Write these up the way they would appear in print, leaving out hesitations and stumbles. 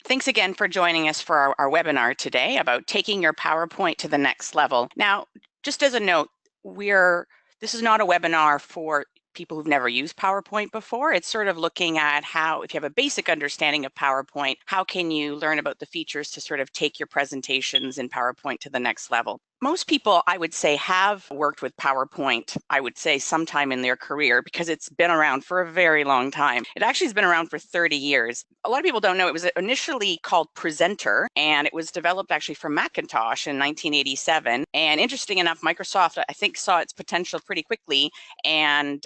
Thanks again for joining us for our webinar today about taking your PowerPoint to the next level. Now, just as a note, this is not a webinar for people who've never used PowerPoint before. It's sort of looking at how, if you have a basic understanding of PowerPoint, how can you learn about the features to sort of take your presentations in PowerPoint to the next level. Most people, I would say, have worked with PowerPoint, I would say, sometime in their career because it's been around for a very long time. It actually has been around for 30 years. A lot of people don't know it was initially called Presenter, and it was developed actually for Macintosh in 1987. And interesting enough, Microsoft, I think, saw its potential pretty quickly and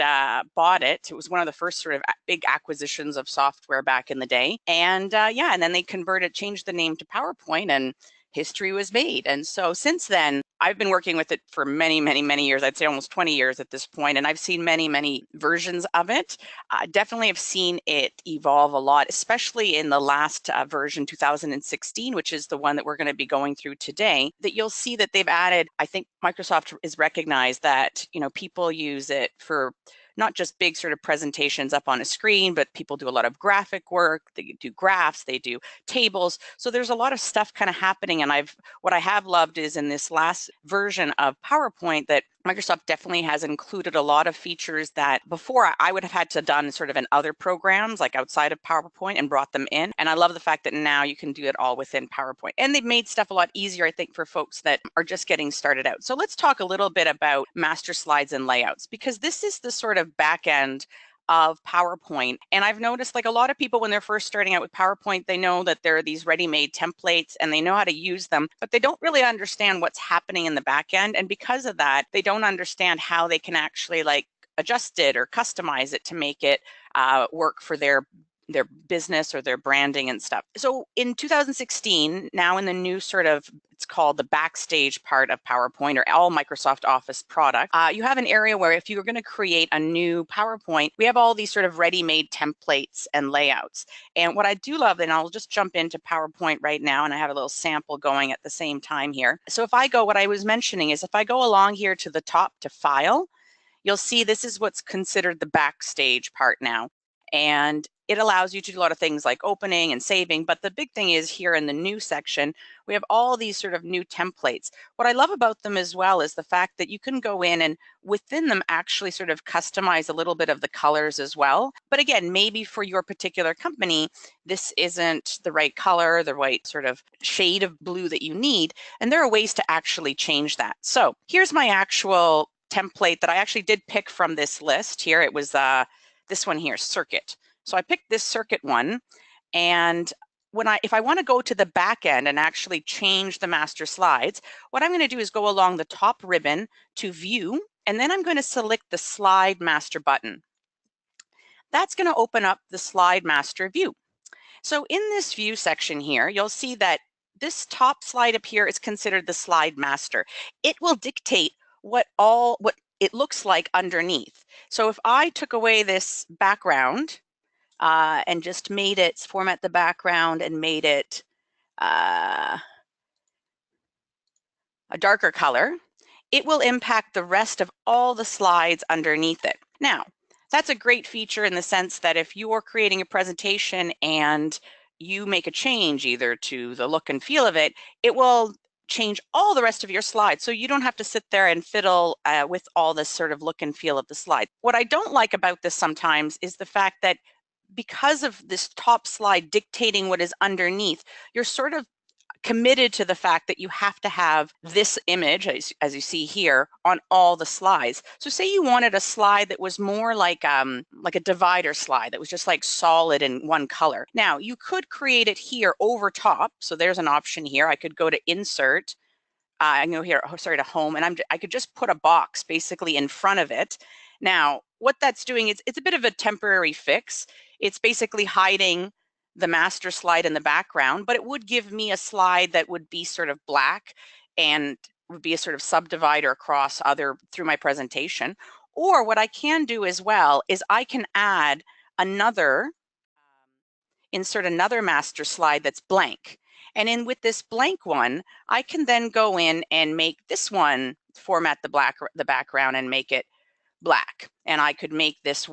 bought it. It was one of the first sort of big acquisitions of software back in the day. And yeah, and then they changed the name to PowerPoint, and history was made. And so since then, I've been working with it for many, many, many years. I'd say almost 20 years at this point, and I've seen many, many versions of it. Definitely have seen it evolve a lot, especially in the last version, 2016, which is the one that we're going to be going through today, that you'll see that they've added, I think Microsoft is recognized that, people use it for not just big sort of presentations up on a screen, but people do a lot of graphic work, they do graphs, they do tables. So there's a lot of stuff kind of happening. And what I have loved is in this last version of PowerPoint that Microsoft definitely has included a lot of features that before I would have had to done sort of in other programs like outside of PowerPoint and brought them in. And I love the fact that now you can do it all within PowerPoint. And they've made stuff a lot easier, I think, for folks that are just getting started out. So let's talk a little bit about master slides and layouts, because this is the sort of back end of PowerPoint. And I've noticed, like, a lot of people when they're first starting out with PowerPoint, they know that there are these ready-made templates and they know how to use them, but they don't really understand what's happening in the back end. And because of that, they don't understand how they can actually adjust it or customize it to make it work for their business or their branding and stuff. So in 2016, now in the new it's called the backstage part of PowerPoint or all Microsoft Office products, you have an area where if you're going to create a new PowerPoint, we have all these sort of ready-made templates and layouts. And what I do love, and I'll just jump into PowerPoint right now, and I have a little sample going at the same time here. So if I go, what I was mentioning is if I go along here to the top to File, you'll see this is what's considered the backstage part now. And it allows you to do a lot of things like opening and saving. But the big thing is here in the new section, we have all these sort of new templates. What I love about them as well is the fact that you can go in and within them actually sort of customize a little bit of the colors as well. But again, maybe for your particular company, this isn't the right color, the right sort of shade of blue that you need. And there are ways to actually change that. So here's my actual template that I actually did pick from this list here. It was this one here, circuit. So I picked this circuit one, and if I want to go to the back end and actually change the master slides, what I'm going to do is go along the top ribbon to view, and then I'm going to select the slide master button. That's going to open up the slide master view. So in this view section here, you'll see that this top slide up here is considered the slide master. It will dictate what it looks like underneath. So if I took away this background and just format the background and made it a darker color, it will impact the rest of all the slides underneath it. Now, that's a great feature in the sense that if you're creating a presentation and you make a change either to the look and feel of it, it will change all the rest of your slides. So you don't have to sit there and fiddle with all this sort of look and feel of the slide. What I don't like about this sometimes is the fact that because of this top slide dictating what is underneath, you're sort of committed to the fact that you have to have this image, as you see here, on all the slides. So say you wanted a slide that was more like a divider slide that was just like solid in one color. Now, you could create it here over top. So there's an option here. I could go to Insert. I can go here, to Home, and I could just put a box basically in front of it. Now, what that's doing is it's a bit of a temporary fix. It's basically hiding the master slide in the background, but it would give me a slide that would be sort of black and would be a sort of subdivider across through my presentation. Or what I can do as well is I can add insert another master slide that's blank. And with this blank one, I can then go in and make this one format the background and make it black, and I could make these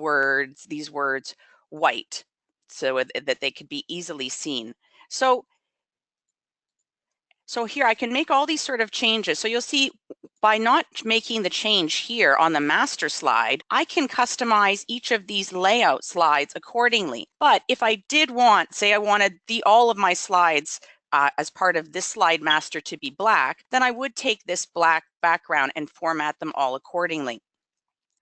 words white so that they could be easily seen. So here I can make all these sort of changes. So you'll see by not making the change here on the master slide, I can customize each of these layout slides accordingly. But if I did want, say I wanted all of my slides as part of this slide master to be black, then I would take this black background and format them all accordingly.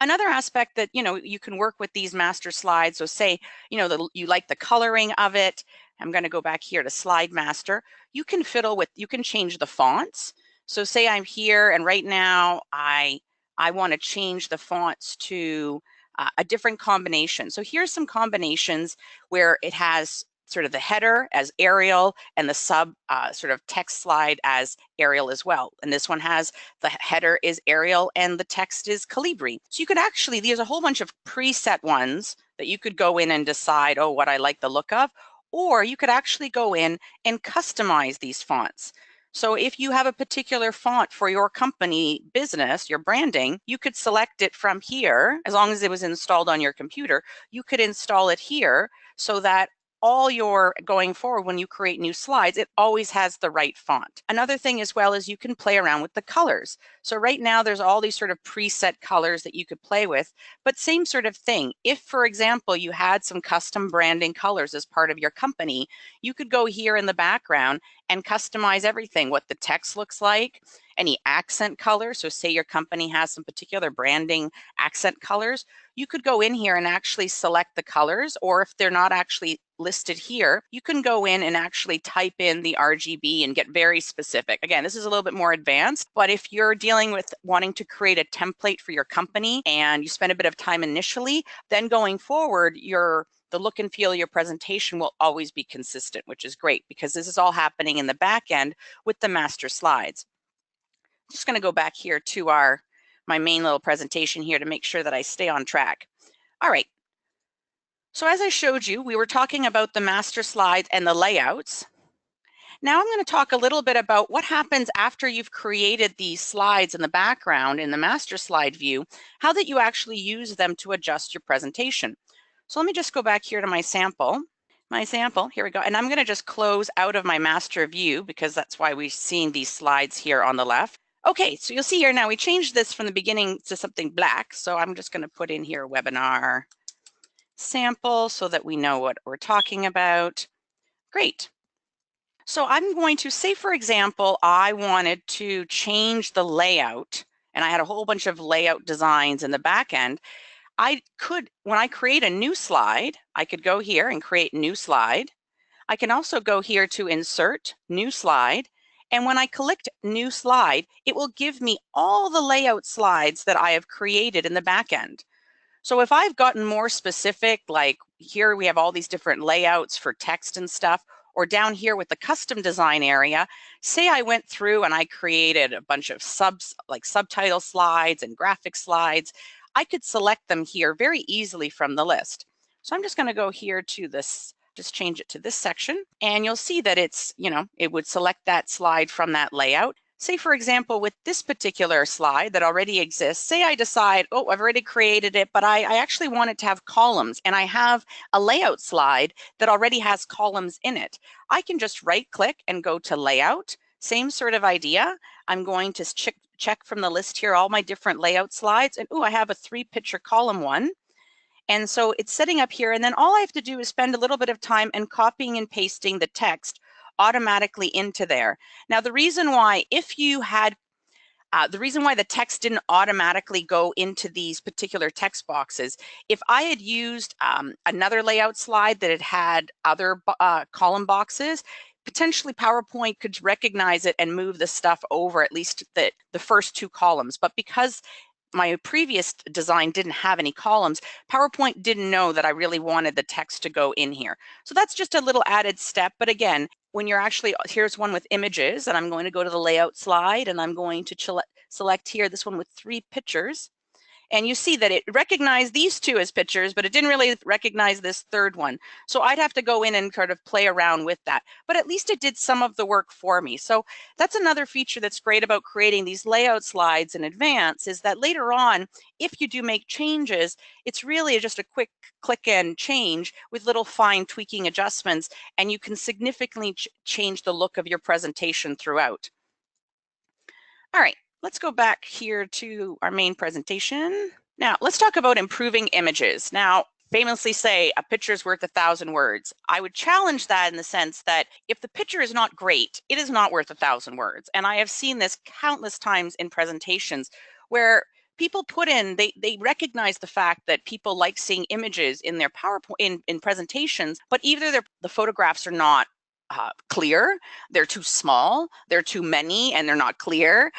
Another aspect that, you can work with these master slides. So say, you like the coloring of it. I'm going to go back here to slide master. You can you can change the fonts. So say I'm here and right now I want to change the fonts to a different combination. So here's some combinations where it has sort of the header as Arial and the sub sort of text slide as Arial as well. And this one has the header is Arial and the text is Calibri. So you could actually, there's a whole bunch of preset ones that you could go in and decide, oh, what I like the look of, or you could actually go in and customize these fonts. So if you have a particular font for your company business, your branding, you could select it from here. As long as it was installed on your computer, you could install it here so that all your going forward, when you create new slides, it always has the right font. Another thing as well is you can play around with the colors. So right now there's all these sort of preset colors that you could play with, but same sort of thing. If, for example, you had some custom branding colors as part of your company, you could go here in the background and customize everything, what the text looks like, any accent colors. So say your company has some particular branding accent colors, you could go in here and actually select the colors, or if they're not actually listed here, you can go in and actually type in the RGB and get very specific. Again, this is a little bit more advanced, but if you're dealing with wanting to create a template for your company and you spend a bit of time initially, then going forward, the look and feel of your presentation will always be consistent, which is great because this is all happening in the back end with the master slides. I'm just going to go back here to my main little presentation here to make sure that I stay on track. All right. So as I showed you, we were talking about the master slides and the layouts. Now I'm going to talk a little bit about what happens after you've created these slides in the background in the master slide view, how that you actually use them to adjust your presentation. So let me just go back here to my sample. Here we go. And I'm going to just close out of my master view because that's why we've seen these slides here on the left. Okay, so you'll see here now we changed this from the beginning to something black. So I'm just going to put in here webinar sample so that we know what we're talking about. Great. So I'm going to say, for example, I wanted to change the layout and I had a whole bunch of layout designs in the back end. I could, when I create a new slide, I could go here and create new slide. I can also go here to insert new slide. And when I click new slide, it will give me all the layout slides that I have created in the back end. So if I've gotten more specific, like here we have all these different layouts for text and stuff, or down here with the custom design area, say I went through and I created a bunch of subtitle slides and graphic slides, I could select them here very easily from the list. So I'm just going to go here to this, just change it to this section, and you'll see that it's, it would select that slide from that layout. Say, for example, with this particular slide that already exists, say I decide, oh, I've already created it, but I actually want it to have columns, and I have a layout slide that already has columns in it. I can just right click and go to layout. Same sort of idea. I'm going to check from the list here all my different layout slides, and I have a 3-picture column one. And so it's setting up here, and then all I have to do is spend a little bit of time and copying and pasting the text automatically into there. Now, the reason why, the reason why the text didn't automatically go into these particular text boxes, if I had used another layout slide that had other column boxes, potentially PowerPoint could recognize it and move the stuff over, at least the first 2 columns. But because my previous design didn't have any columns, PowerPoint didn't know that I really wanted the text to go in here. So that's just a little added step. But again, when you're actually, here's one with images, and I'm going to go to the layout slide, and I'm going to select here this one with 3 pictures. And you see that it recognized these two as pictures, but it didn't really recognize this third one. So I'd have to go in and sort of play around with that. But at least it did some of the work for me. So that's another feature that's great about creating these layout slides in advance, is that later on, if you do make changes, it's really just a quick click and change with little fine tweaking adjustments, and you can significantly change the look of your presentation throughout. All right, let's go back here to our main presentation. Now, let's talk about improving images. Now, famously say a picture is worth 1,000 words. I would challenge that in the sense that if the picture is not great, it is not worth 1,000 words. And I have seen this countless times in presentations where people put in, they recognize the fact that people like seeing images in their PowerPoint, in presentations, but either the photographs are not clear, they're too small, they're too many and they're not clear,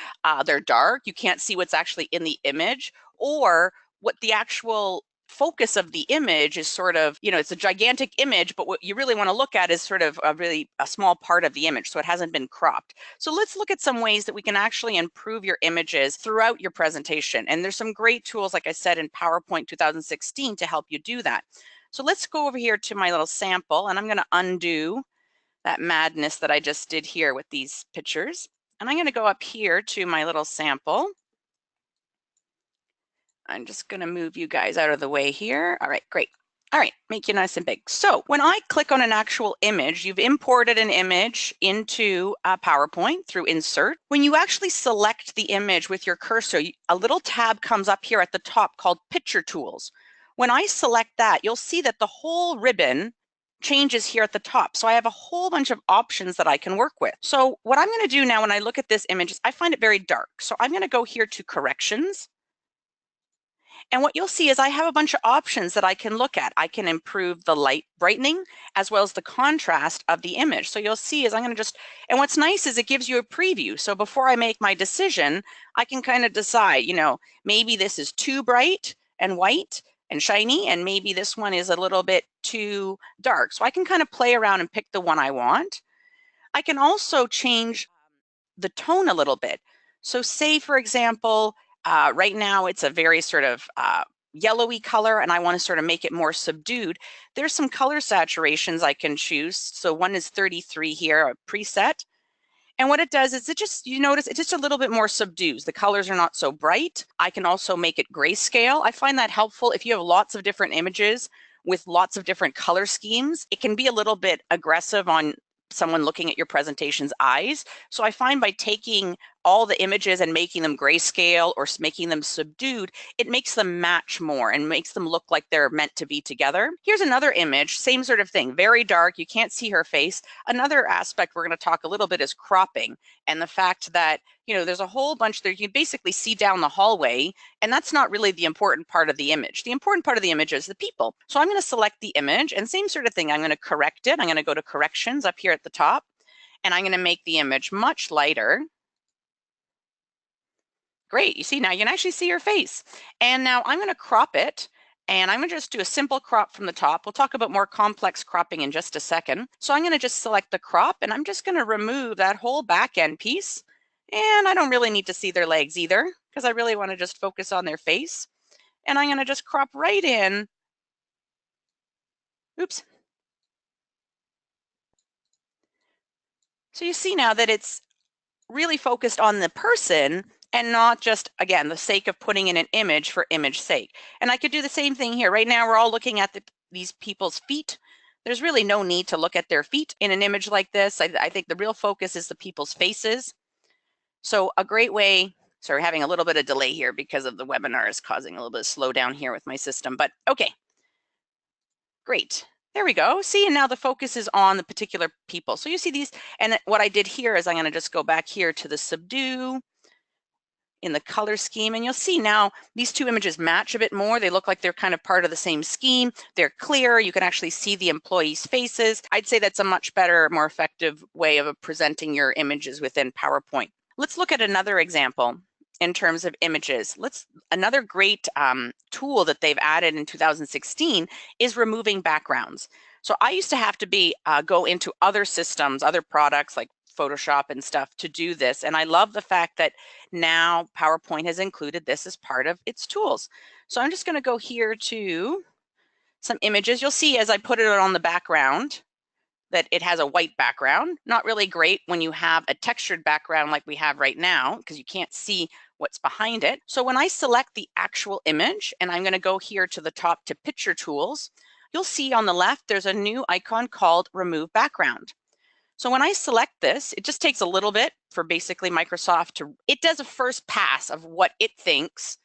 they're dark, you can't see what's actually in the image, or what the actual focus of the image is sort of, it's a gigantic image, but what you really want to look at is sort of a small part of the image, so it hasn't been cropped. So let's look at some ways that we can actually improve your images throughout your presentation. And there's some great tools, like I said, in PowerPoint 2016 to help you do that. So let's go over here to my little sample, and I'm going to undo that madness that I just did here with these pictures. And I'm going to go up here to my little sample. I'm just going to move you guys out of the way here. All right, great. All right, make you nice and big. So when I click on an actual image, you've imported an image into PowerPoint through Insert. When you actually select the image with your cursor, a little tab comes up here at the top called Picture Tools. When I select that, you'll see that the whole ribbon changes here at the top. So I have a whole bunch of options that I can work with. So what I'm going to do now when I look at this image is I find it very dark. So I'm going to go here to Corrections. And what you'll see is I have a bunch of options that I can look at. I can improve the light brightening as well as the contrast of the image. So you'll see is I'm going to and what's nice is it gives you a preview. So before I make my decision, I can kind of decide, maybe this is too bright and white and shiny, and maybe this one is a little bit too dark. So I can kind of play around and pick the one I want. I can also change the tone a little bit. So say, for example, right now it's a very sort of yellowy color, and I want to sort of make it more subdued. There's some color saturations I can choose. So one is 33 here, a preset. And what it does is you notice it's just a little bit more subdued. The colors are not so bright. I can also make it grayscale. I find that helpful if you have lots of different images with lots of different color schemes. It can be a little bit aggressive on someone looking at your presentation's eyes. So I find by taking all the images and making them grayscale or making them subdued, it makes them match more and makes them look like they're meant to be together. Here's another image, same sort of thing, very dark, you can't see her face. Another aspect we're going to talk a little bit is cropping, and the fact that, there's a whole bunch there. You basically see down the hallway, and that's not really the important part of the image. The important part of the image is the people. So I'm going to select the image, and same sort of thing, I'm going to correct it. I'm going to go to Corrections up here at the top, and I'm going to make the image much lighter. Great, you see now you can actually see your face. And now I'm going to crop it, and I'm going to just do a simple crop from the top. We'll talk about more complex cropping in just a second. So I'm going to just select the crop, and I'm just going to remove that whole back end piece. And I don't really need to see their legs either, because I really want to just focus on their face. And I'm going to just crop right in. Oops. So you see now that it's really focused on the person and not just, again, the sake of putting in an image for image sake. And I could do the same thing here. Right now, we're all looking at these people's feet. There's really no need to look at their feet in an image like this. I think the real focus is the people's faces. So a great way, sorry, having a little bit of delay here because of the webinar is causing a little bit of slowdown here with my system, but okay, great. There we go. See, and now the focus is on the particular people. So you see these, and what I did here is I'm going to just go back here to the subdue in the color scheme, and you'll see now these two images match a bit more. They look like they're kind of part of the same scheme. They're clear. You can actually see the employees' faces. I'd say that's a much better, more effective way of presenting your images within PowerPoint. Let's look at another example in terms of images. Another great tool that they've added in 2016 is removing backgrounds. So I used to have to go into other systems, other products like Photoshop and stuff to do this. And I love the fact that now PowerPoint has included this as part of its tools. So I'm just going to go here to some images. You'll see as I put it on the background that it has a white background. Not really great when you have a textured background like we have right now, because you can't see what's behind it. So when I select the actual image, and I'm going to go here to the top to Picture Tools, you'll see on the left there's a new icon called Remove Background. So when I select this, it just takes a little bit for basically Microsoft to, it does a first pass of what it thinks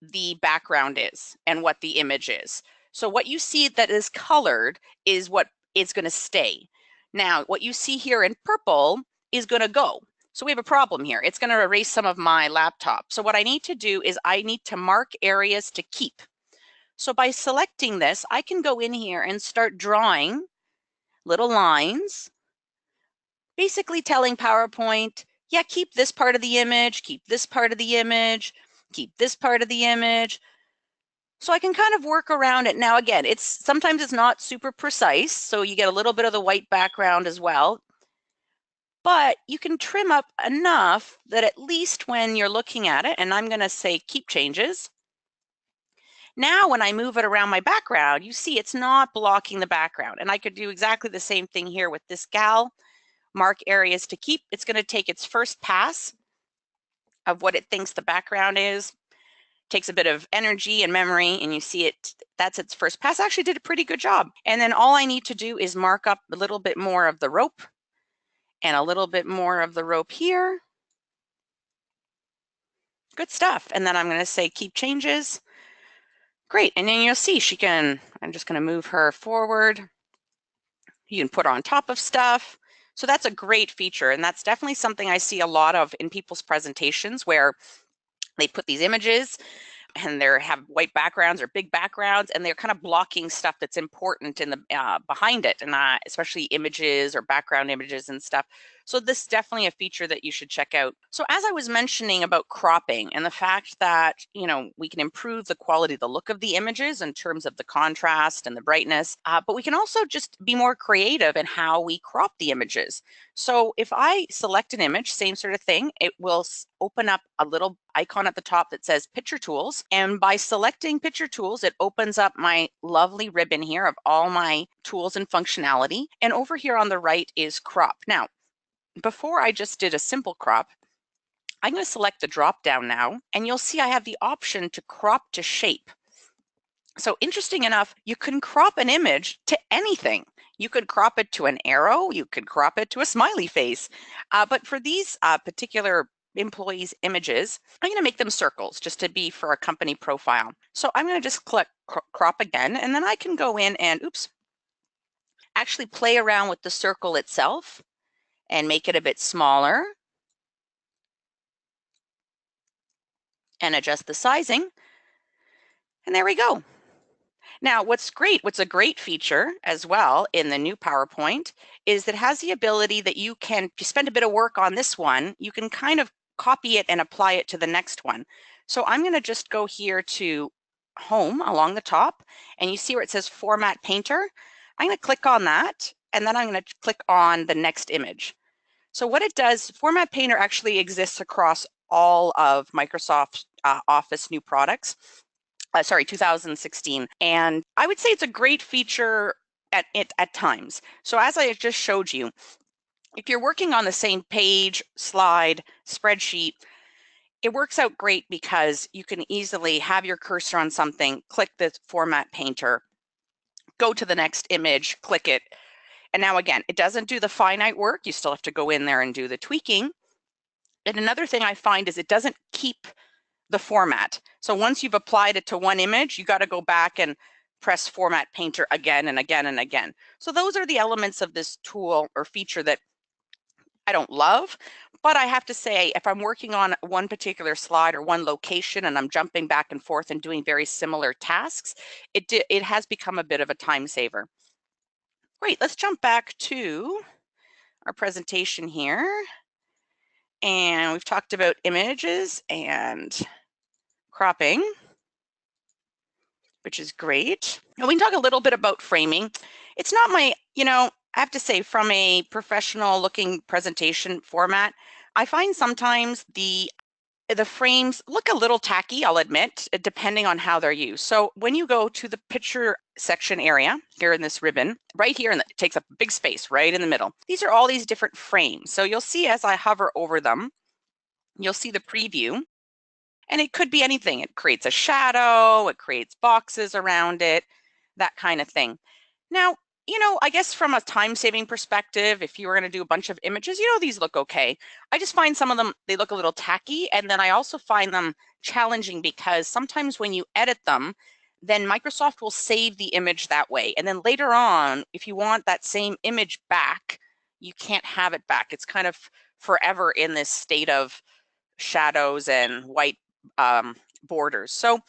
the background is and what the image is. So what you see that is colored is what is going to stay. Now, what you see here in purple is going to go. So we have a problem here. It's going to erase some of my laptop. So what I need to do is I need to mark areas to keep. So by selecting this, I can go in here and start drawing little lines, basically telling PowerPoint, yeah, keep this part of the image, keep this part of the image, keep this part of the image. So I can kind of work around it. Now, again, sometimes it's not super precise, so you get a little bit of the white background as well. But you can trim up enough that at least when you're looking at it, and I'm going to say keep changes. Now, when I move it around my background, you see it's not blocking the background. And I could do exactly the same thing here with this gal. Mark areas to keep. It's going to take its first pass of what it thinks the background is. Takes a bit of energy and memory, and you see it, that's its first pass. Actually did a pretty good job. And then all I need to do is mark up a little bit more of the rope and a little bit more of the rope here. Good stuff. And then I'm going to say keep changes. Great. And then you'll see I'm just going to move her forward. You can put her on top of stuff. So that's a great feature. And that's definitely something I see a lot of in people's presentations where they put these images and they have white backgrounds or big backgrounds, and they're kind of blocking stuff that's important in the behind it, and especially images or background images and stuff. So this is definitely a feature that you should check out. So as I was mentioning about cropping and the fact that, we can improve the quality, the look of the images in terms of the contrast and the brightness, but we can also just be more creative in how we crop the images. So if I select an image, same sort of thing, it will open up a little icon at the top that says Picture Tools. And by selecting Picture Tools, it opens up my lovely ribbon here of all my tools and functionality. And over here on the right is Crop. Now, before I just did a simple crop, I'm going to select the drop down now, and you'll see I have the option to crop to shape. So interesting enough, you can crop an image to anything. You could crop it to an arrow, you could crop it to a smiley face. But for these particular employees' images, I'm going to make them circles just to be for a company profile. So I'm going to just click crop again, and then I can go in and, actually play around with the circle itself and make it a bit smaller and adjust the sizing. And there we go. Now, what's a great feature as well in the new PowerPoint is that it has the ability that you can, if you spend a bit of work on this one, you can kind of copy it and apply it to the next one. So I'm going to just go here to Home along the top, and you see where it says Format Painter. I'm going to click on that, and then I'm going to click on the next image. So what it does, Format Painter actually exists across all of Microsoft Office new products. 2016. And I would say it's a great feature at times. So as I just showed you, if you're working on the same page, slide, spreadsheet, it works out great because you can easily have your cursor on something, click the Format Painter, go to the next image, click it. And now again, it doesn't do the finite work. You still have to go in there and do the tweaking. And another thing I find is it doesn't keep the format. So once you've applied it to one image, you got to go back and press Format Painter again and again and again. So those are the elements of this tool or feature that I don't love, but I have to say, if I'm working on one particular slide or one location and I'm jumping back and forth and doing very similar tasks, it has become a bit of a time saver. Great, let's jump back to our presentation here. And we've talked about images and cropping, which is great. And we can talk a little bit about framing. It's not my, I have to say, from a professional looking presentation format, I find sometimes the frames look a little tacky, I'll admit, depending on how they're used. So when you go to the picture section area here in this ribbon, right here, and it takes up a big space right in the middle. These are all these different frames. So you'll see as I hover over them, you'll see the preview, and it could be anything. It creates a shadow, it creates boxes around it, that kind of thing. Now, I guess from a time-saving perspective, if you were going to do a bunch of images, these look okay. I just find some of them, they look a little tacky. And then I also find them challenging because sometimes when you edit them, then Microsoft will save the image that way. And then later on, if you want that same image back, you can't have it back. It's kind of forever in this state of shadows and white borders. So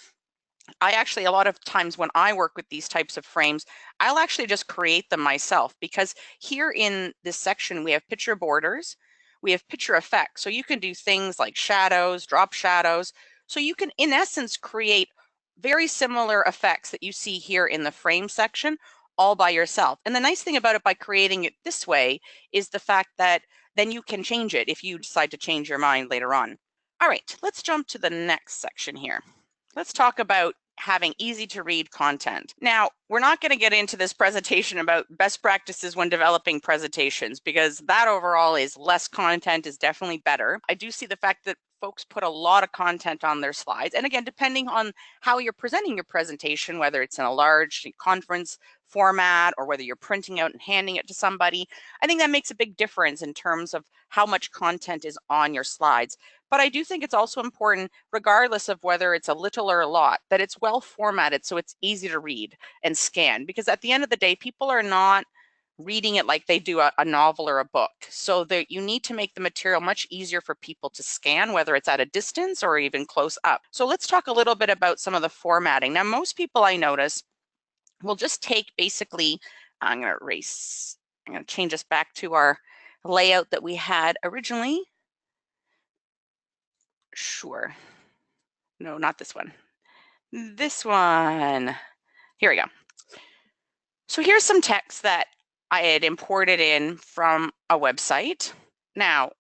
I actually, a lot of times when I work with these types of frames, I'll actually just create them myself, because here in this section, we have picture borders, we have picture effects. So you can do things like shadows, drop shadows. So you can, in essence, create very similar effects that you see here in the frame section all by yourself. And the nice thing about it by creating it this way is the fact that then you can change it if you decide to change your mind later on. All right, let's jump to the next section here. Let's talk about having easy to read content. Now, we're not going to get into this presentation about best practices when developing presentations, because that overall is less content is definitely better. I do see the fact that folks put a lot of content on their slides. And again, depending on how you're presenting your presentation, whether it's in a large conference format or whether you're printing out and handing it to somebody, I think that makes a big difference in terms of how much content is on your slides. But I do think it's also important, regardless of whether it's a little or a lot, that it's well formatted so it's easy to read and scan. Because at the end of the day, people are not reading it like they do a novel or a book. So that you need to make the material much easier for people to scan, whether it's at a distance or even close up. So let's talk a little bit about some of the formatting. Now, most people I notice will just take basically, I'm going to change us back to our layout that we had originally. Sure. No, not this one. This one. Here we go. So here's some text that I had imported in from a website. Now,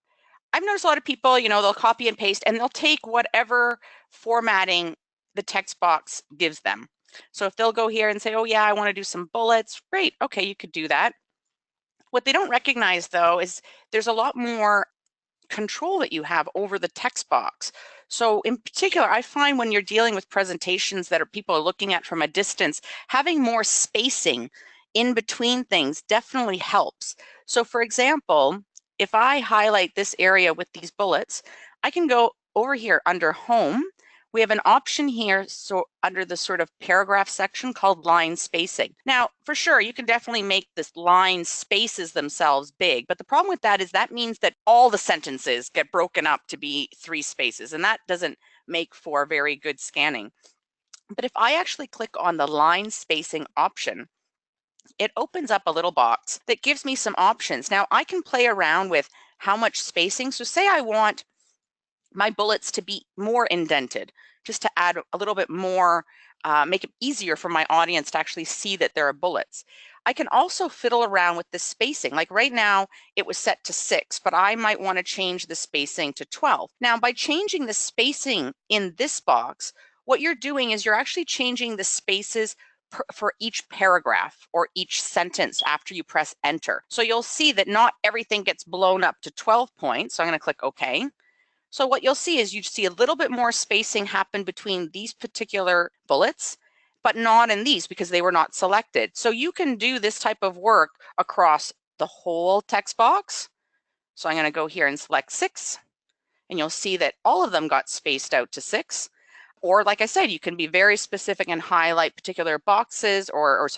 I've noticed a lot of people, they'll copy and paste and they'll take whatever formatting the text box gives them. So if they'll go here and say, oh yeah, I want to do some bullets, great, okay, you could do that. What they don't recognize though is there's a lot more control that you have over the text box. So in particular, I find when you're dealing with presentations that people are looking at from a distance, having more spacing in between things definitely helps. So for example, if I highlight this area with these bullets, I can go over here under Home. We have an option here, so under the sort of paragraph section called line spacing. Now, for sure, you can definitely make this line spaces themselves big, but the problem with that is that means that all the sentences get broken up to be 3 spaces, and that doesn't make for very good scanning. But if I actually click on the line spacing option, it opens up a little box that gives me some options. Now, I can play around with how much spacing. So say I want my bullets to be more indented, just to add a little bit more, make it easier for my audience to actually see that there are bullets. I can also fiddle around with the spacing. Like right now, it was set to 6, but I might want to change the spacing to 12. Now, by changing the spacing in this box, what you're doing is you're actually changing the spaces for each paragraph or each sentence after you press enter. So you'll see that not everything gets blown up to 12 points. So I'm going to click OK. So what you'll see is you see a little bit more spacing happen between these particular bullets, but not in these because they were not selected. So you can do this type of work across the whole text box. So I'm going to go here and select 6, and you'll see that all of them got spaced out to 6. Or like I said, you can be very specific and highlight particular boxes or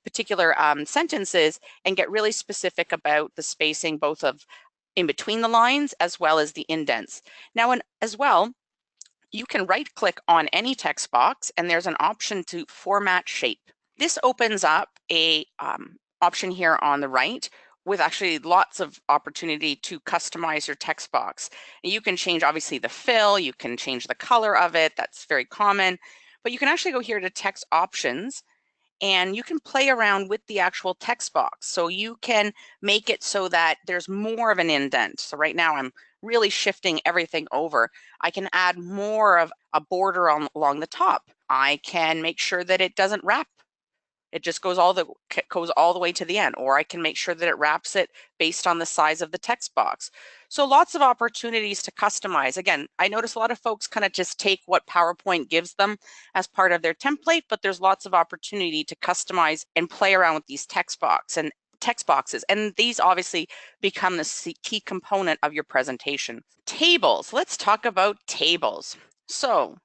particular sentences and get really specific about the spacing, both of in between the lines as well as the indents. Now, as well, you can right click on any text box and there's an option to format shape. This opens up a option here on the right with actually lots of opportunity to customize your text box. And you can change obviously the fill, you can change the color of it, that's very common, but you can actually go here to text options and you can play around with the actual text box. So you can make it so that there's more of an indent. So right now I'm really shifting everything over. I can add more of a border along the top. I can make sure that it doesn't wrap. It just goes all the way to the end, or I can make sure that it wraps it based on the size of the text box. So lots of opportunities to customize. Again, I notice a lot of folks kind of just take what PowerPoint gives them as part of their template, but there's lots of opportunity to customize and play around with these text boxes. And these obviously become the key component of your presentation. Tables. Let's talk about tables. So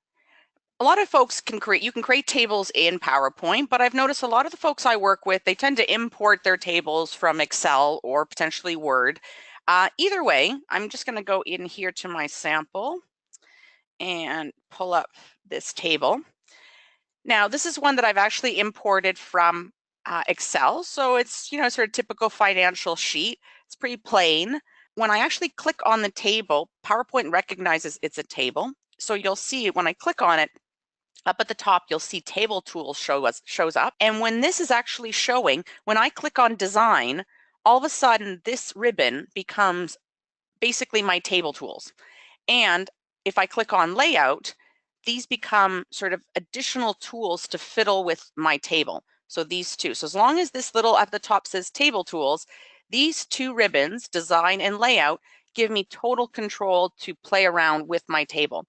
a lot of folks you can create tables in PowerPoint, but I've noticed a lot of the folks I work with, they tend to import their tables from Excel or potentially Word. Either way, I'm just going to go in here to my sample and pull up this table. Now, this is one that I've actually imported from Excel. So it's, sort of typical financial sheet. It's pretty plain. When I actually click on the table, PowerPoint recognizes it's a table. So you'll see when I click on it, up at the top, you'll see Table Tools shows up. And when this is actually showing, when I click on Design, all of a sudden this ribbon becomes basically my Table Tools. And if I click on Layout, these become sort of additional tools to fiddle with my table. So these two. So as long as this little at the top says Table Tools, these two ribbons, Design and Layout, give me total control to play around with my table.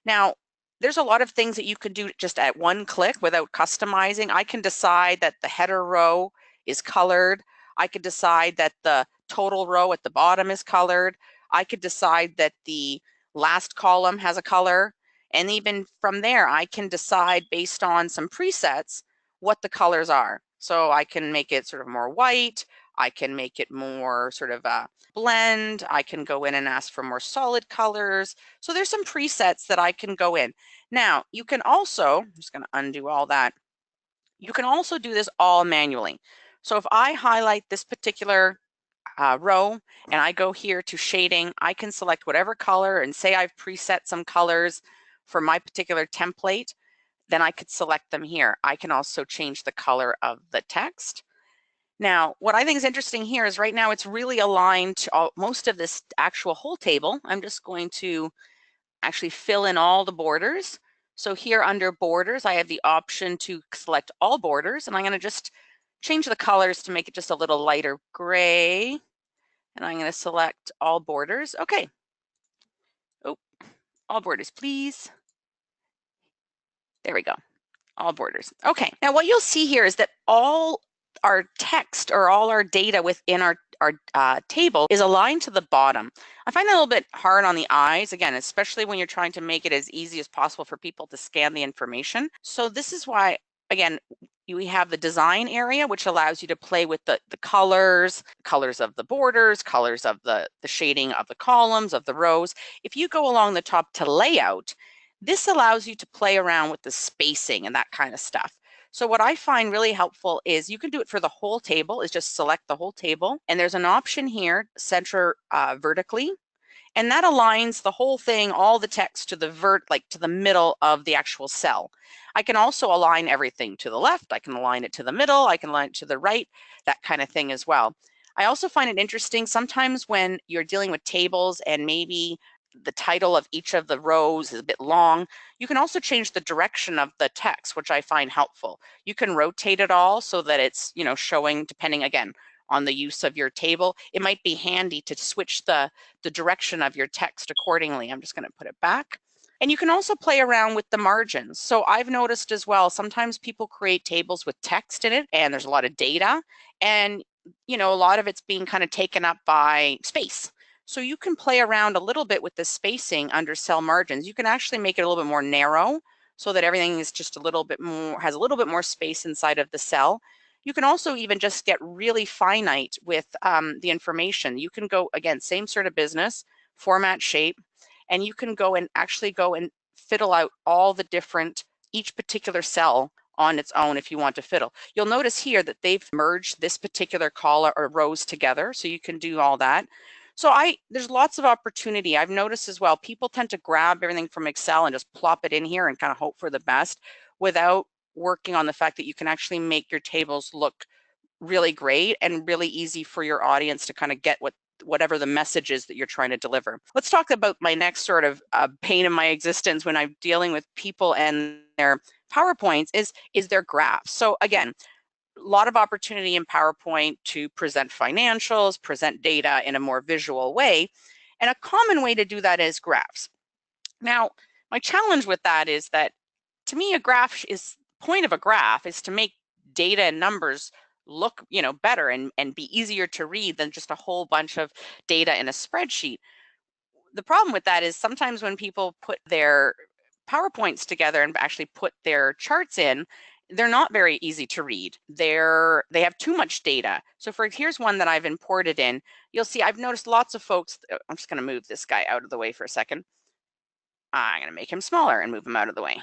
Now, there's a lot of things that you can do just at one click without customizing. I can decide that the header row is colored. I could decide that the total row at the bottom is colored. I could decide that the last column has a color. And even from there, I can decide based on some presets what the colors are. So I can make it sort of more white. I can make it more sort of a blend. I can go in and ask for more solid colors. So there's some presets that I can go in. Now, you can also, I'm just going to undo all that. You can also do this all manually. So if I highlight this particular row and I go here to shading, I can select whatever color and say I've preset some colors for my particular template, then I could select them here. I can also change the color of the text. Now, what I think is interesting here is right now it's really aligned to most of this actual whole table. I'm just going to actually fill in all the borders. So here under borders, I have the option to select all borders, and I'm going to just change the colors to make it just a little lighter gray. And I'm going to select all borders. Okay. Oh, all borders, please. There we go. All borders. Okay. Now what you'll see here is that all our text or all our data within our table is aligned to the bottom. I find that a little bit hard on the eyes, again, especially when you're trying to make it as easy as possible for people to scan the information. So this is why, again, we have the design area, which allows you to play with the colors of the borders, colors of the shading of the columns, of the rows. If you go along the top to layout, this allows you to play around with the spacing and that kind of stuff. So what I find really helpful is you can do it for the whole table, is just select the whole table. And there's an option here, center vertically. And that aligns the whole thing, all the text to the middle of the actual cell. I can also align everything to the left. I can align it to the middle. I can align it to the right, that kind of thing as well. I also find it interesting sometimes when you're dealing with tables and maybe the title of each of the rows is a bit long, you can also change the direction of the text, which I find helpful. You can rotate it all so that it's, showing, depending again on the use of your table. It might be handy to switch the direction of your text accordingly. I'm just going to put it back. And you can also play around with the margins. So I've noticed as well, sometimes people create tables with text in it and there's a lot of data and, a lot of it's being kind of taken up by space. So you can play around a little bit with the spacing under cell margins. You can actually make it a little bit more narrow so that everything is just a little bit more, has a little bit more space inside of the cell. You can also even just get really finite with the information. You can go, again, same sort of business, format shape, and you can go and actually go and fiddle out all the different, each particular cell on its own if you want to fiddle. You'll notice here that they've merged this particular column or rows together, so you can do all that. So there's lots of opportunity. I've noticed as well, people tend to grab everything from Excel and just plop it in here and kind of hope for the best without working on the fact that you can actually make your tables look really great and really easy for your audience to kind of get whatever the message is that you're trying to deliver. Let's talk about my next sort of pain in my existence when I'm dealing with people and their PowerPoints is their graphs. So again, a lot of opportunity in PowerPoint to present financials, present data in a more visual way. And a common way to do that is graphs. Now, my challenge with that is that to me, point of a graph is to make data and numbers look, better and be easier to read than just a whole bunch of data in a spreadsheet. The problem with that is sometimes when people put their PowerPoints together and actually put their charts in, they're not very easy to read. They have too much data. So here's one that I've imported in. You'll see I've noticed lots of folks. I'm just going to move this guy out of the way for a second. I'm going to make him smaller and move him out of the way,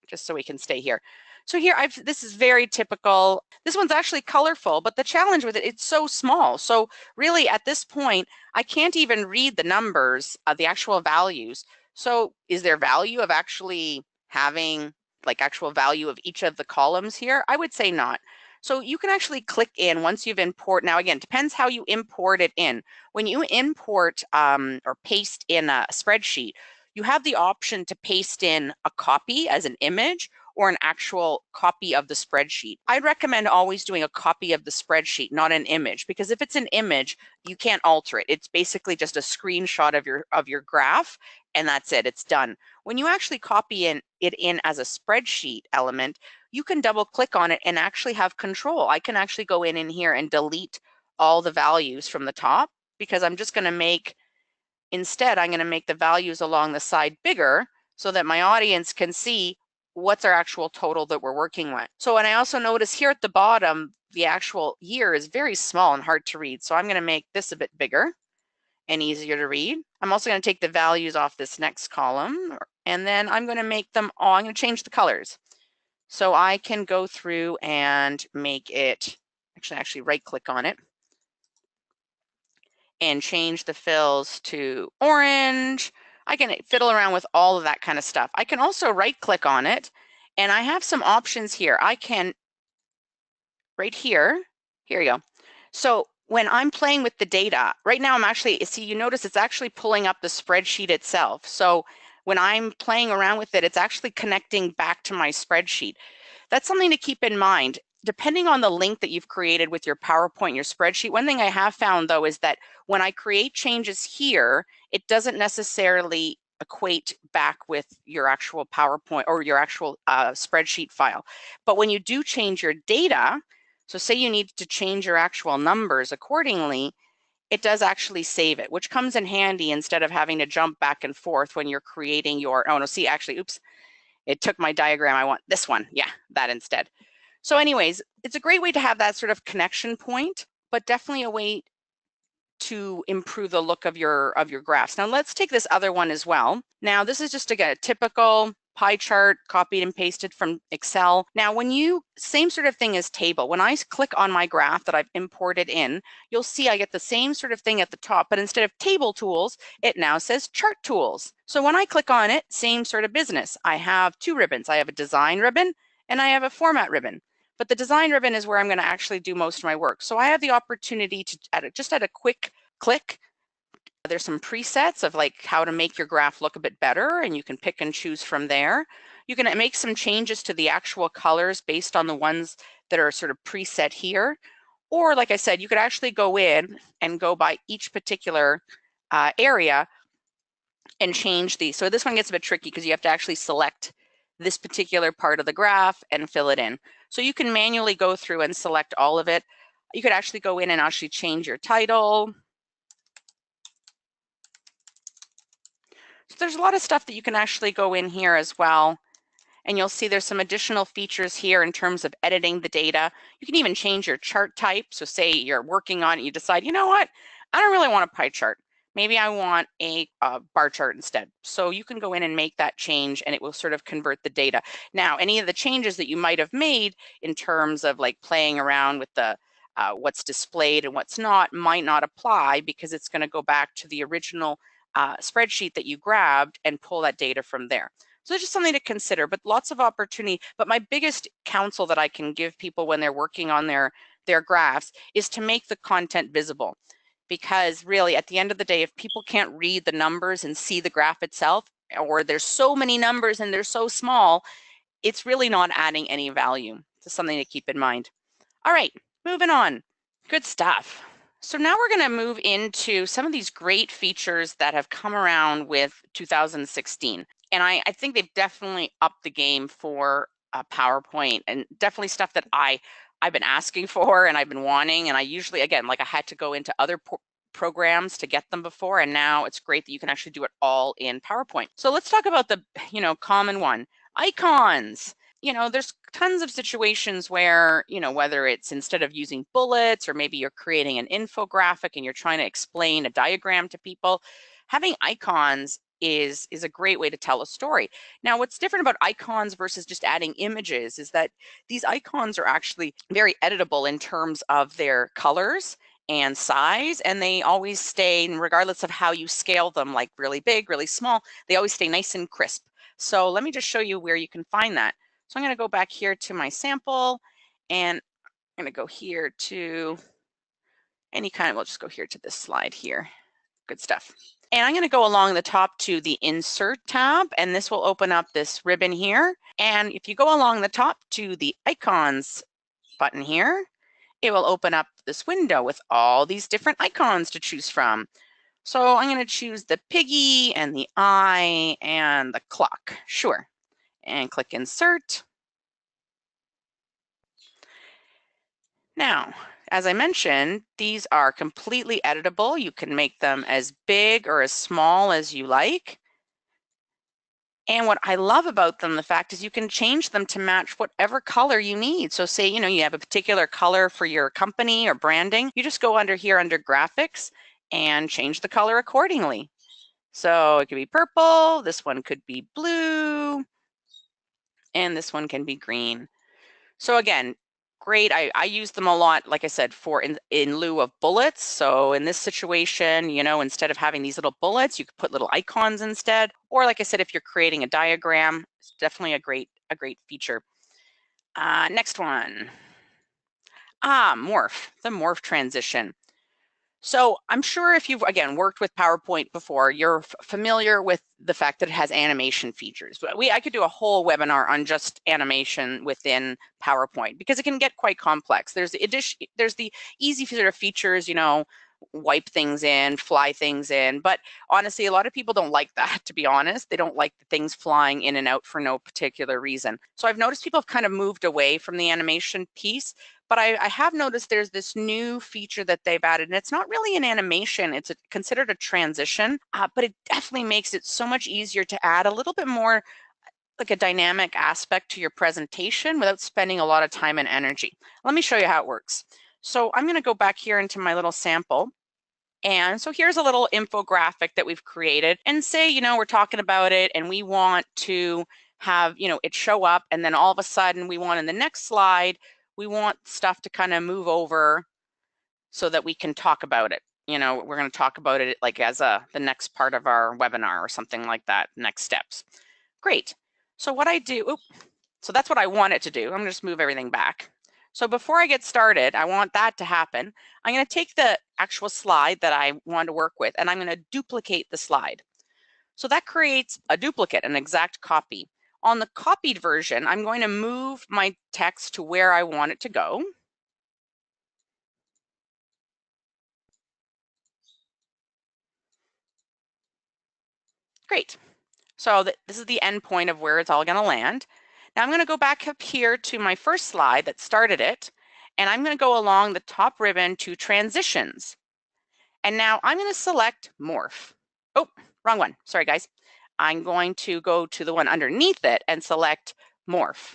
just so we can stay here. So here, this is very typical. This one's actually colorful, but the challenge with it's so small. So really at this point, I can't even read the numbers, the actual values. So is there value of actually having actual value of each of the columns here? I would say not. So you can actually click in once you've import. Now again, depends how you import it in. When you import or paste in a spreadsheet, you have the option to paste in a copy as an image or an actual copy of the spreadsheet. I'd recommend always doing a copy of the spreadsheet, not an image, because if it's an image, you can't alter it. It's basically just a screenshot of your graph, and that's it, it's done. When you actually copy it in as a spreadsheet element, you can double click on it and actually have control. I can actually go in here and delete all the values from the top, because I'm just gonna make, instead, I'm going to make the values along the side bigger so that my audience can see what's our actual total that we're working with. So, and I also notice here at the bottom, the actual year is very small and hard to read. So I'm going to make this a bit bigger and easier to read. I'm also going to take the values off this next column, and then I'm going to make them all, I'm going to change the colors. So I can go through and make it, actually right click on it and change the fills to orange. I can fiddle around with all of that kind of stuff. I can also right click on it, and I have some options here. I can, right here you go. So when I'm playing with the data, right now I'm actually, see, you notice it's actually pulling up the spreadsheet itself. So when I'm playing around with it, it's actually connecting back to my spreadsheet. That's something to keep in mind. Depending on the link that you've created with your PowerPoint, your spreadsheet, one thing I have found though is that when I create changes here, it doesn't necessarily equate back with your actual PowerPoint or your actual spreadsheet file. But when you do change your data, so say you need to change your actual numbers accordingly, it does actually save it, which comes in handy instead of having to jump back and forth when you're creating your, oh no, see, actually, oops, it took my diagram. I want this one. Yeah, that instead. So anyways, it's a great way to have that sort of connection point, but definitely a way to improve the look of your graphs. Now let's take this other one as well. Now this is just a typical pie chart copied and pasted from Excel. Now when you, same sort of thing as table, when I click on my graph that I've imported in, you'll see I get the same sort of thing at the top, but instead of table tools, it now says chart tools. So when I click on it, same sort of business. I have two ribbons. I have a design ribbon and I have a format ribbon. But the design ribbon is where I'm going to actually do most of my work. So I have the opportunity to, just at a quick click, there's some presets of how to make your graph look a bit better, and you can pick and choose from there. You can make some changes to the actual colors based on the ones that are sort of preset here. Or like I said, you could actually go in and go by each particular area and change these. So this one gets a bit tricky because you have to actually select this particular part of the graph and fill it in. So you can manually go through and select all of it. You could actually go in and actually change your title. So there's a lot of stuff that you can actually go in here as well. And you'll see there's some additional features here in terms of editing the data. You can even change your chart type. So say you're working on it, you decide, you know what, I don't really want a pie chart. Maybe I want a bar chart instead. So you can go in and make that change and it will sort of convert the data. Now, any of the changes that you might have made in terms of playing around with the what's displayed and what's not might not apply because it's going to go back to the original spreadsheet that you grabbed and pull that data from there. So it's just something to consider, but lots of opportunity. But my biggest counsel that I can give people when they're working on their graphs is to make the content visible. Because really, at the end of the day, if people can't read the numbers and see the graph itself, or there's so many numbers and they're so small, it's really not adding any value. So something to keep in mind. All right, moving on. Good stuff. So now we're going to move into some of these great features that have come around with 2016. And I think they've definitely upped the game for PowerPoint, and definitely stuff that I've been asking for and I've been wanting. And I usually, again, like I had to go into other programs to get them before, and now it's great that you can actually do it all in PowerPoint. So let's talk about the common one, icons. There's tons of situations where, whether it's instead of using bullets, or maybe you're creating an infographic and you're trying to explain a diagram to people, having icons is a great way to tell a story. Now, what's different about icons versus just adding images is that these icons are actually very editable in terms of their colors and size, and they always stay, regardless of how you scale them, like really big, really small, they always stay nice and crisp. So let me just show you where you can find that. So I'm going to go back here to my sample, and I'm going to go here to we'll just go here to this slide here. Good stuff. And I'm going to go along the top to the Insert tab, and this will open up this ribbon here. And if you go along the top to the Icons button here, it will open up this window with all these different icons to choose from. So I'm going to choose the piggy and the eye and the clock. Sure. And click Insert. Now, as I mentioned, these are completely editable. You can make them as big or as small as you like. And what I love about them, the fact is you can change them to match whatever color you need. So say, you have a particular color for your company or branding, you just go under here under graphics and change the color accordingly. So it could be purple, this one could be blue, and this one can be green. So again, great. I use them a lot, like I said, for in lieu of bullets. So in this situation, instead of having these little bullets, you could put little icons instead. Or like I said, if you're creating a diagram, it's definitely a great feature. Next one. Morph, the morph transition. So I'm sure if you've, again, worked with PowerPoint before, you're familiar with the fact that it has animation features. But I could do a whole webinar on just animation within PowerPoint because it can get quite complex. There's the easy sort of features, wipe things in, fly things in. But honestly, a lot of people don't like that, to be honest. They don't like the things flying in and out for no particular reason. So I've noticed people have kind of moved away from the animation piece. But I have noticed there's this new feature that they've added, and it's not really an animation. It's considered a transition, but it definitely makes it so much easier to add a little bit more like a dynamic aspect to your presentation without spending a lot of time and energy. Let me show you how it works. So I'm going to go back here into my little sample. And so here's a little infographic that we've created, and say, we're talking about it and we want to have, it show up, and then all of a sudden we want in the next slide, we want stuff to kind of move over so that we can talk about it. We're going to talk about it like as the next part of our webinar or something like that, next steps. Great. So what I do, so that's what I want it to do. I'm going to just move everything back. So before I get started, I want that to happen. I'm going to take the actual slide that I want to work with, and I'm going to duplicate the slide. So that creates a duplicate, an exact copy. On the copied version, I'm going to move my text to where I want it to go. Great. So this is the end point of where it's all going to land. Now I'm going to go back up here to my first slide that started it, and I'm going to go along the top ribbon to transitions. And now I'm going to select morph. Oh, wrong one. Sorry, guys. I'm going to go to the one underneath it and select morph.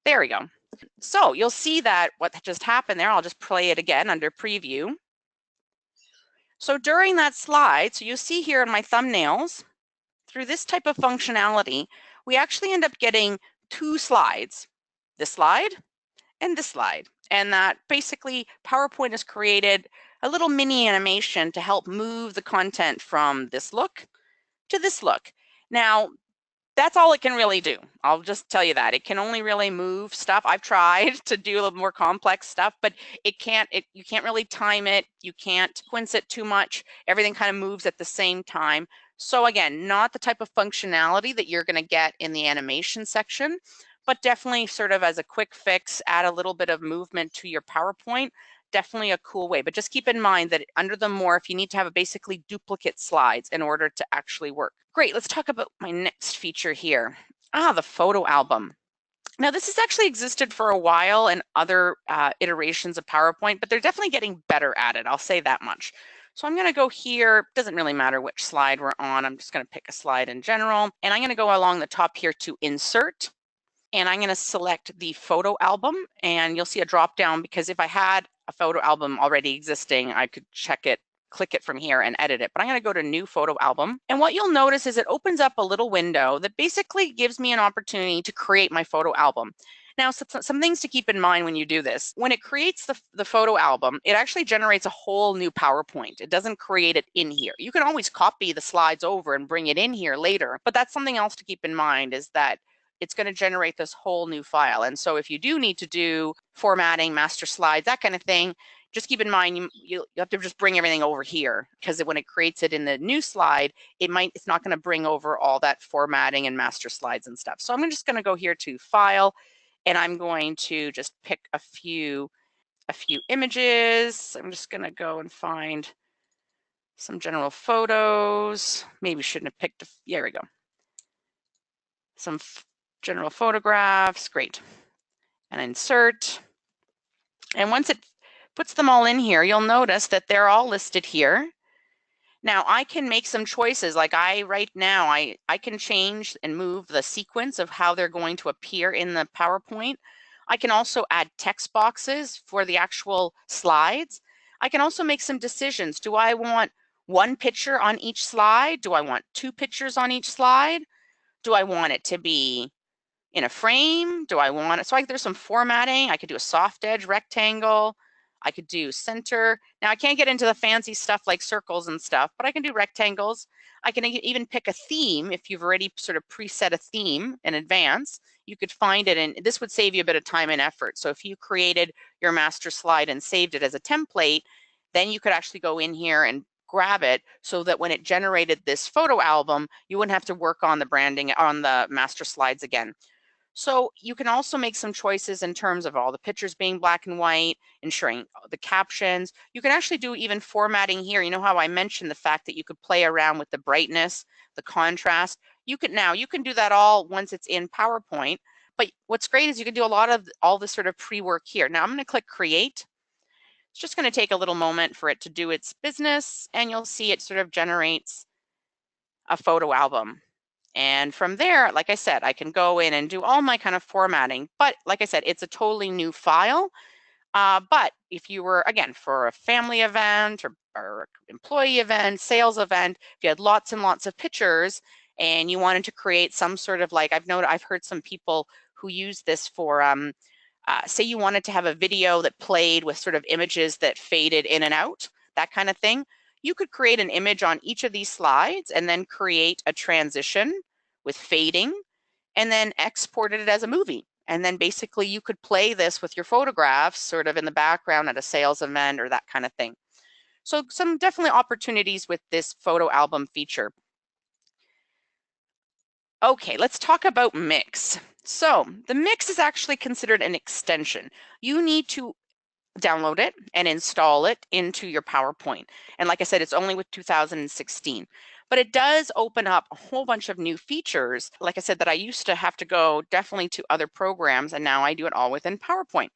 There we go. So you'll see that what just happened there, I'll just play it again under preview. So during that slide, so you see here in my thumbnails, through this type of functionality, we actually end up getting two slides, this slide and this slide. And that basically PowerPoint has created a little mini animation to help move the content from this look to this look. Now, That's all it can really do. I'll just tell you that. It can only really move stuff. I've tried to do a little more complex stuff, but you can't really time it. You can't sequence it too much. Everything kind of moves at the same time. So again, not the type of functionality that you're going to get in the animation section, but definitely sort of as a quick fix, add a little bit of movement to your PowerPoint. Definitely a cool way, but just keep in mind that under the more, if you need to have basically duplicate slides in order to actually work. Great, let's talk about my next feature here. The photo album. Now this has actually existed for a while in other iterations of PowerPoint, but they're definitely getting better at it, I'll say that much. So I'm gonna go here, doesn't really matter which slide we're on, I'm just gonna pick a slide in general, and I'm gonna go along the top here to insert, and I'm gonna select the photo album, and you'll see a drop down because if I had a photo album already existing, I could check it, click it from here and edit it. But I'm gonna go to new photo album. And what you'll notice is it opens up a little window that basically gives me an opportunity to create my photo album. Now, some things to keep in mind when you do this. When it creates the photo album, it actually generates a whole new PowerPoint. It doesn't create it in here. You can always copy the slides over and bring it in here later, but that's something else to keep in mind is that it's going to generate this whole new file. And so if you do need to do formatting, master slides, that kind of thing, just keep in mind you have to just bring everything over here because when it creates it in the new slide, it's not going to bring over all that formatting and master slides and stuff. So I'm just going to go here to File, and I'm going to just pick a few images. I'm just going to go and find some general photos. Maybe shouldn't have picked. There we go. Some general photographs, great, and insert. And once it puts them all in here, you'll notice that they're all listed here. Now I can make some choices, like right now, I can change and move the sequence of how they're going to appear in the PowerPoint. I can also add text boxes for the actual slides. I can also make some decisions. Do I want one picture on each slide? Do I want two pictures on each slide? Do I want it to be in a frame? Do I want it? So there's some formatting. I could do a soft edge rectangle. I could do center. Now I can't get into the fancy stuff like circles and stuff, but I can do rectangles. I can even pick a theme. If you've already sort of preset a theme in advance, you could find it, and this would save you a bit of time and effort. So if you created your master slide and saved it as a template, then you could actually go in here and grab it so that when it generated this photo album, you wouldn't have to work on the branding on the master slides again. So you can also make some choices in terms of all the pictures being black and white, ensuring the captions. You can actually do even formatting here. You know how I mentioned the fact that you could play around with the brightness, the contrast. You can do that all once it's in PowerPoint. But what's great is you can do a lot of all this sort of pre-work here. Now I'm going to click Create. It's just going to take a little moment for it to do its business, and you'll see it sort of generates a photo album. And from there, like I said, I can go in and do all my kind of formatting. But like I said, it's a totally new file. But if you were, again, for a family event or employee event, sales event, if you had lots and lots of pictures and you wanted to create some sort of like, I've heard some people who use this for, say you wanted to have a video that played with sort of images that faded in and out, that kind of thing. You could create an image on each of these slides and then create a transition with fading and then export it as a movie. And then basically you could play this with your photographs sort of in the background at a sales event or that kind of thing. So some definitely opportunities with this photo album feature. Okay, let's talk about Mix. So the Mix is actually considered an extension. You need to download it and install it into your PowerPoint. And like I said, it's only with 2016. But it does open up a whole bunch of new features. Like I said, that I used to have to go definitely to other programs, and now I do it all within PowerPoint.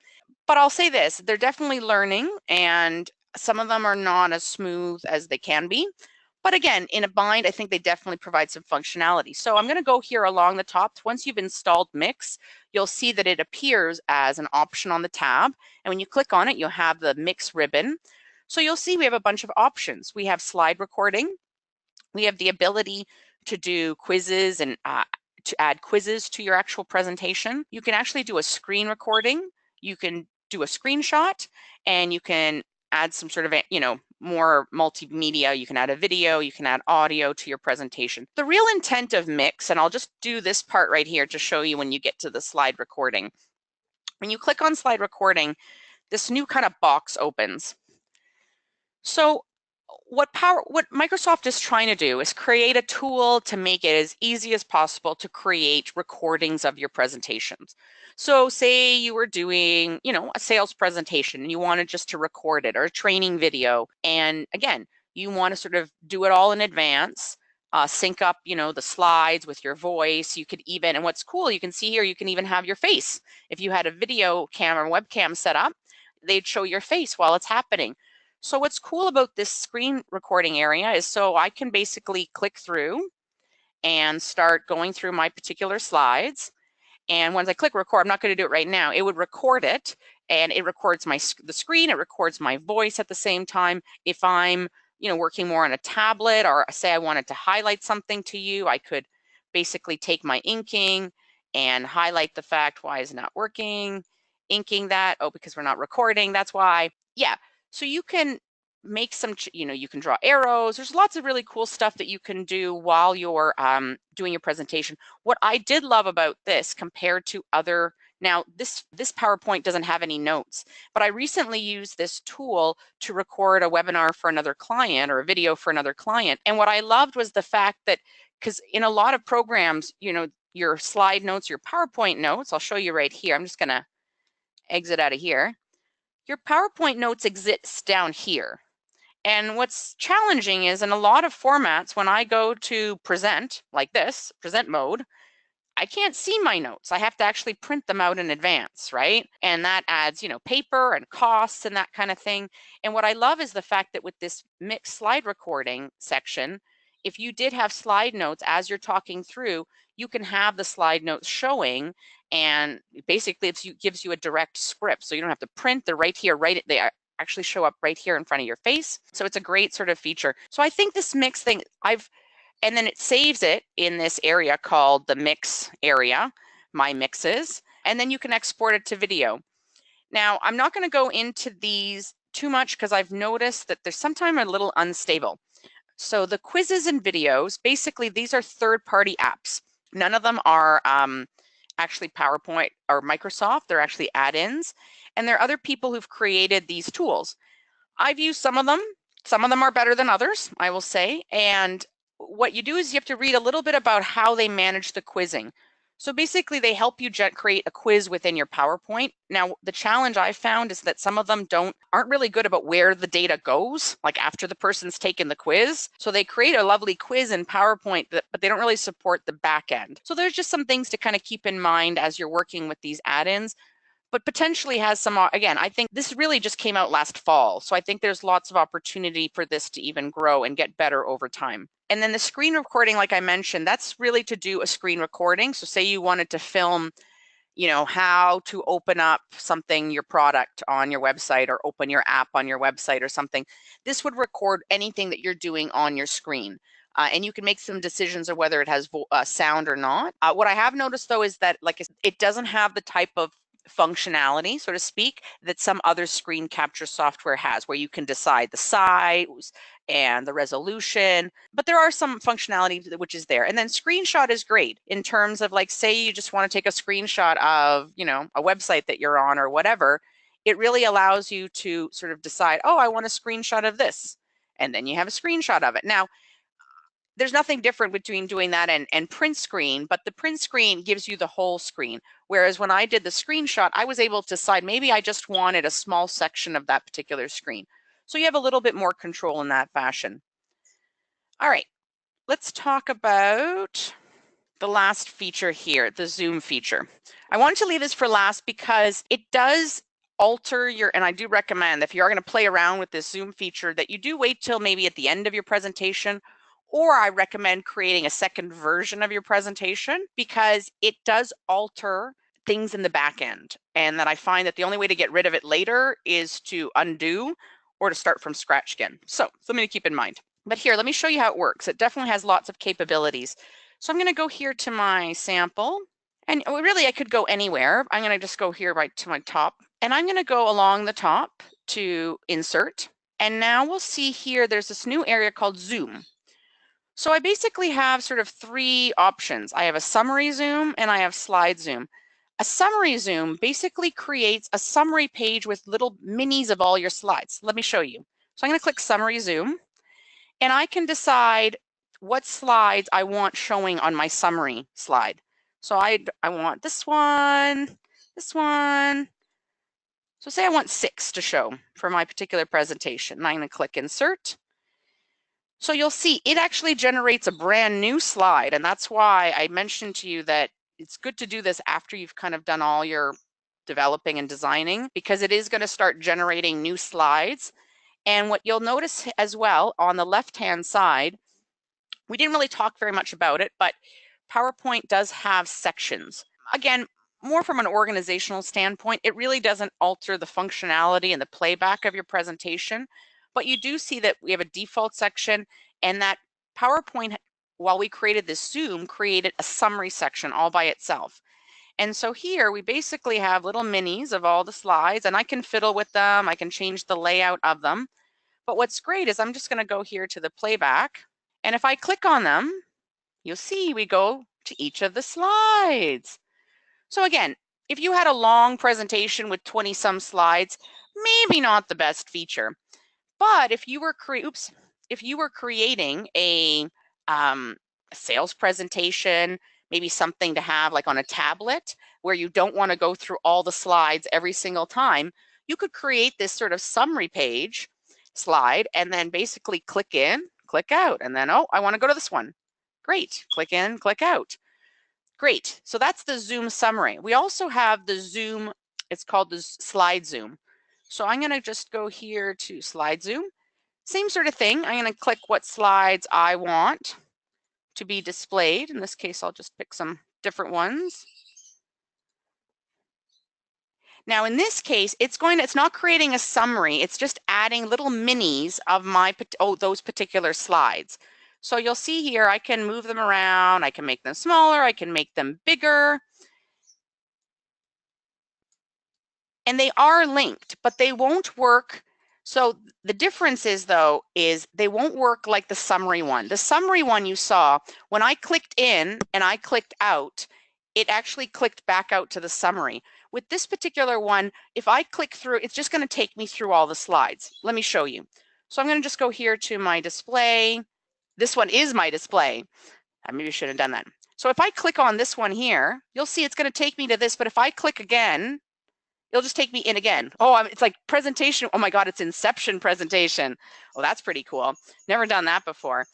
But I'll say this, they're definitely learning, and some of them are not as smooth as they can be. But again, in a bind, I think they definitely provide some functionality. So I'm going to go here along the top. Once you've installed Mix, you'll see that it appears as an option on the tab. And when you click on it, you'll have the Mix ribbon. So you'll see we have a bunch of options. We have slide recording. We have the ability to do quizzes and to add quizzes to your actual presentation. You can actually do a screen recording. You can do a screenshot, and you can add some sort of, more multimedia. You can add a video, you can add audio to your presentation. The real intent of Mix, and I'll just do this part right here to show you when you get to the slide recording. When you click on slide recording, this new kind of box opens. So what Microsoft is trying to do is create a tool to make it as easy as possible to create recordings of your presentations. So say you were doing, a sales presentation and you wanted just to record it, or a training video. And again, you want to sort of do it all in advance, sync up, the slides with your voice. You could even, and what's cool, you can see here, you can even have your face. If you had a video camera, webcam set up, they'd show your face while it's happening. So what's cool about this screen recording area is so I can basically click through and start going through my particular slides. And once I click record, I'm not going to do it right now, it would record it, and it records the screen, it records my voice at the same time. If I'm, working more on a tablet, or say I wanted to highlight something to you, I could basically take my inking and highlight the fact, why is it not working? Inking that, oh, because we're not recording, that's why. Yeah. So you can make some, you can draw arrows. There's lots of really cool stuff that you can do while you're doing your presentation. What I did love about this compared to other, now this PowerPoint doesn't have any notes, but I recently used this tool to record a webinar for another client, or a video for another client. And what I loved was the fact that, because in a lot of programs, your slide notes, your PowerPoint notes, I'll show you right here. I'm just going to exit out of here. Your PowerPoint notes exist down here. And what's challenging is, in a lot of formats, when I go to present, like this, present mode, I can't see my notes. I have to actually print them out in advance, right? And that adds, paper and costs and that kind of thing. And what I love is the fact that with this mixed slide recording section, if you did have slide notes as you're talking through, you can have the slide notes showing, and basically it gives you a direct script. So you don't have to print, they're right here, they actually show up right here in front of your face. So it's a great sort of feature. So I think this mix thing, and then it saves it in this area called the mix area, my mixes, and then you can export it to video. Now, I'm not going to go into these too much because I've noticed that they're sometimes a little unstable. So the quizzes and videos, basically these are third-party apps. None of them are actually PowerPoint or Microsoft. They're actually add-ins, and there are other people who've created these tools. I've used some of them. Some of them are better than others, I will say. And what you do is you have to read a little bit about how they manage the quizzing. So basically they help you create a quiz within your PowerPoint. Now, the challenge I've found is that some of them aren't really good about where the data goes, like after the person's taken the quiz. So they create a lovely quiz in PowerPoint, but they don't really support the back end. So there's just some things to kind of keep in mind as you're working with these add-ins, but potentially has some, again, I think this really just came out last fall. So I think there's lots of opportunity for this to even grow and get better over time. And then the screen recording, like I mentioned, that's really to do a screen recording. So say you wanted to film, how to open up something, your product on your website, or open your app on your website or something. This would record anything that you're doing on your screen. And you can make some decisions of whether it has sound or not. What I have noticed though is that, like, it doesn't have the type of functionality, so to speak, that some other screen capture software has, where you can decide the size and the resolution, but there are some functionality which is there. And then screenshot is great in terms of, like, say you just want to take a screenshot of, a website that you're on or whatever. It really allows you to sort of decide, oh, I want a screenshot of this, and then you have a screenshot of it. Now, there's nothing different between doing that and print screen, but the print screen gives you the whole screen. Whereas when I did the screenshot, I was able to decide maybe I just wanted a small section of that particular screen. So you have a little bit more control in that fashion. All right, let's talk about the last feature here, the zoom feature. I wanted to leave this for last because it does alter and I do recommend, if you are going to play around with this zoom feature, that you do wait till maybe at the end of your presentation, or I recommend creating a second version of your presentation, because it does alter things in the back end. And that I find that the only way to get rid of it later is to undo or to start from scratch again. So something to keep in mind. But here, let me show you how it works. It definitely has lots of capabilities. So I'm going to go here to my sample, and really I could go anywhere. I'm going to just go here right to my top, and I'm going to go along the top to insert. And now we'll see here, there's this new area called zoom. So I basically have sort of three options. I have a summary zoom and I have slide zoom. A summary zoom basically creates a summary page with little minis of all your slides. Let me show you. So I'm going to click summary zoom, and I can decide what slides I want showing on my summary slide. So I want this one. So say I want 6 to show for my particular presentation. And I'm going to click insert. So you'll see it actually generates a brand new slide. And that's why I mentioned to you that it's good to do this after you've kind of done all your developing and designing, because it is going to start generating new slides. And what you'll notice as well on the left-hand side, we didn't really talk very much about it, but PowerPoint does have sections. Again, more from an organizational standpoint, it really doesn't alter the functionality and the playback of your presentation. But you do see that we have a default section, and that PowerPoint, while we created this Zoom, created a summary section all by itself. And so here we basically have little minis of all the slides, and I can fiddle with them. I can change the layout of them. But what's great is I'm just going to go here to the playback. And if I click on them, you'll see we go to each of the slides. So again, if you had a long presentation with 20 some slides, maybe not the best feature. But if you were creating a sales presentation, maybe something to have like on a tablet where you don't want to go through all the slides every single time, you could create this sort of summary page slide and then basically click in, click out, and then, oh, I want to go to this one. Great, click in, click out. Great, so that's the Zoom summary. We also have the Zoom, it's called the slide zoom. So I'm going to just go here to slide zoom. Same sort of thing. I'm going to click what slides I want to be displayed. In this case, I'll just pick some different ones. Now, in this case, it's not creating a summary. It's just adding little minis of those particular slides. So you'll see here, I can move them around. I can make them smaller. I can make them bigger. And they are linked, but they won't work. So the difference is, though, is they won't work like the summary one. The summary one you saw, when I clicked in and I clicked out, it actually clicked back out to the summary. With this particular one, if I click through, it's just going to take me through all the slides. Let me show you. So I'm going to just go here to my display. This one is my display. I maybe should have done that. So if I click on this one here, you'll see it's going to take me to this, but if I click again, it'll just take me in again. Oh, it's like presentation. Oh my God, it's Inception presentation. Well, that's pretty cool. Never done that before.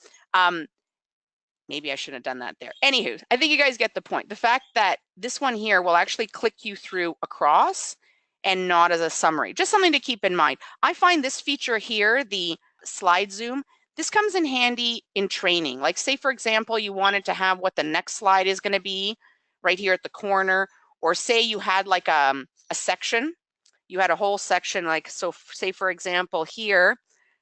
Maybe I shouldn't have done that there. Anywho, I think you guys get the point. The fact that this one here will actually click you through across and not as a summary. Just something to keep in mind. I find this feature here, the slide zoom, this comes in handy in training. Like say, for example, you wanted to have what the next slide is going to be right here at the corner, or say you had like a section, you had a whole section, like, so say for example here,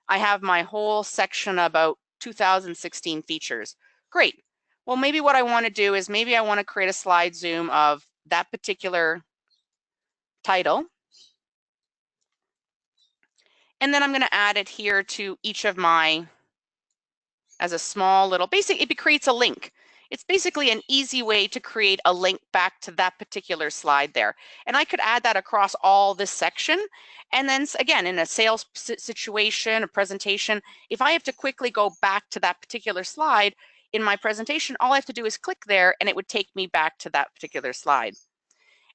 I have my whole section about 2016 features. Great. Well, maybe what I want to do is maybe I want to create a slide zoom of that particular title. And then I'm going to add it here to each of my, as a small little, it creates a link. It's basically an easy way to create a link back to that particular slide there. And I could add that across all this section. And then again, in a sales situation, a presentation, if I have to quickly go back to that particular slide in my presentation, all I have to do is click there and it would take me back to that particular slide.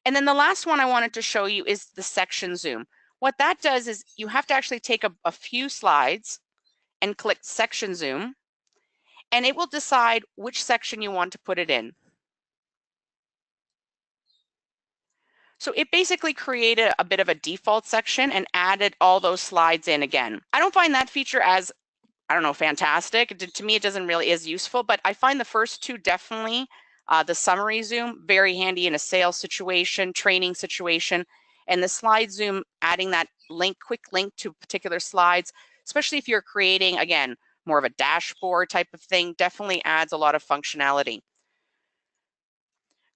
And then the last one I wanted to show you is the section zoom. What that does is you have to actually take a few slides and click section zoom, and it will decide which section you want to put it in. So it basically created a bit of a default section and added all those slides in again. I don't find that feature as, I don't know, fantastic. To me, it doesn't really is useful, but I find the first two definitely, the summary zoom, very handy in a sales situation, training situation, and the slide zoom, adding that link, quick link to particular slides, especially if you're creating, again, more of a dashboard type of thing, definitely adds a lot of functionality.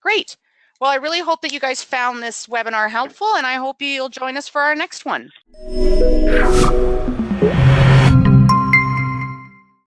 Great. Well, I really hope that you guys found this webinar helpful, and I hope you'll join us for our next one.